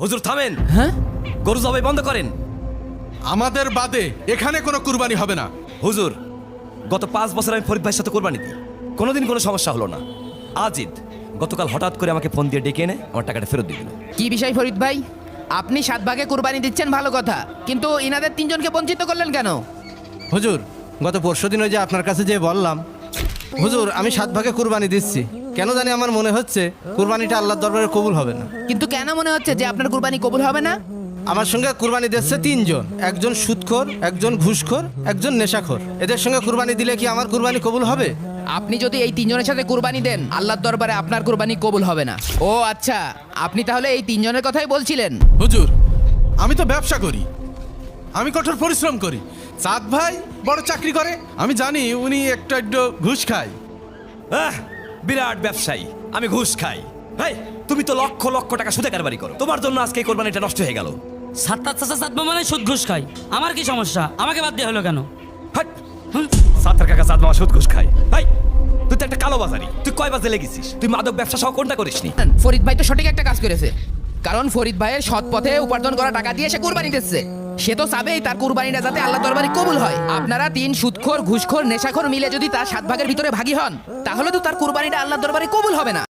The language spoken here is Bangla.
হুজুর থামেন। হ্যাঁ, গরু জবাই বন্ধ করেন। আমাদের বাদে এখানে কোনো কুরবানি হবে না। হুজুর, গত 5 বছর আমি ফরিদ ভাইয়ের সাথে কোরবানি দিই, কোনোদিন কোনো সমস্যা হলো না। আজিদ গতকাল হঠাৎ করে আমাকে ফোন দিয়ে ডেকে এনে আমার টাকাটা ফেরত দিয়ে দিল। কি বিষয় ফরিদ ভাই? আপনি 7 ভাগে কুরবানি দিচ্ছেন ভালো কথা, কিন্তু ইনাদের 3 জনকে বঞ্চিত করলেন কেন? হুজুর, গত পরশুদিন ওই যে আপনার কাছে যে বললাম, হুজুর আমি 7 ভাগে কুরবানি দিচ্ছি, কেন জানি আমার মনে হচ্ছে কুরবানিটা আল্লাহর দরবারে কবুল হবে না। কিন্তু কেন মনে হচ্ছে যে আপনার কুরবানি কবুল হবে না? আমার সঙ্গে কুরবানি দিচ্ছে 3 জন, একজন সুদখোর, একজন ঘুষখোর, একজন নেশাখোর। এদের সঙ্গে কুরবানি দিলে কি আমার কুরবানি কবুল হবে? আপনি যদি এই 3 জনের সাথে কুরবানি দেন, আল্লাহর দরবারে আপনার কুরবানি কবুল হবে না। ও আচ্ছা, আপনি তাহলে এই 3 জনের কথাই বলছিলেন। হুজুর, আমি তো ব্যবসা করি, আমি কঠোর পরিশ্রম করি। চাঁদ ভাই বড় চাকরি করে, আমি জানি উনি একটু ঘুষ খায়। বিরাট ব্যবসায়ী, আমি ঘুষ খাই। ভাই, তুমি তো লক্ষ লক্ষ টাকা সুদে কারবারি করো, তোমার জন্য আজকে এই কোরবানিটা নষ্ট হয়ে গেল। সাতটা চাচা সাতমা মানে সুদ ঘুষ খাই, আমার কি সমস্যা? আমাকে বাদ দেওয়া হলো কেন? হাট! সাতার কাকা চাঁদ মামা সুদ ঘুষ খায়। ভাই, তুই তো একটা কালো বাজারি, তুই কয় বাজে লেগেছিস? তুই মাদক ব্যবসা সহ কোনটা করিসনি? ফরিদ ভাই তো সঠিক একটা কাজ করেছে, কারণ ফরিদ ভাইয়ের সৎ পথে উপার্জন করা টাকা দিয়ে সে কুরবানি দিচ্ছে। সে তো চাবেই তার কুরবানিটা যাতে আল্লাহ দরবারে কবুল হয়। আপনারা 3 সুদখোর, ঘুষখোর, নেশাখোর মিলে যদি তার 7 ভাগের ভিতরে ভাগী হন, তাহলে তো তার কুরবানিটা আল্লাহ দরবারে কবুল হবে না।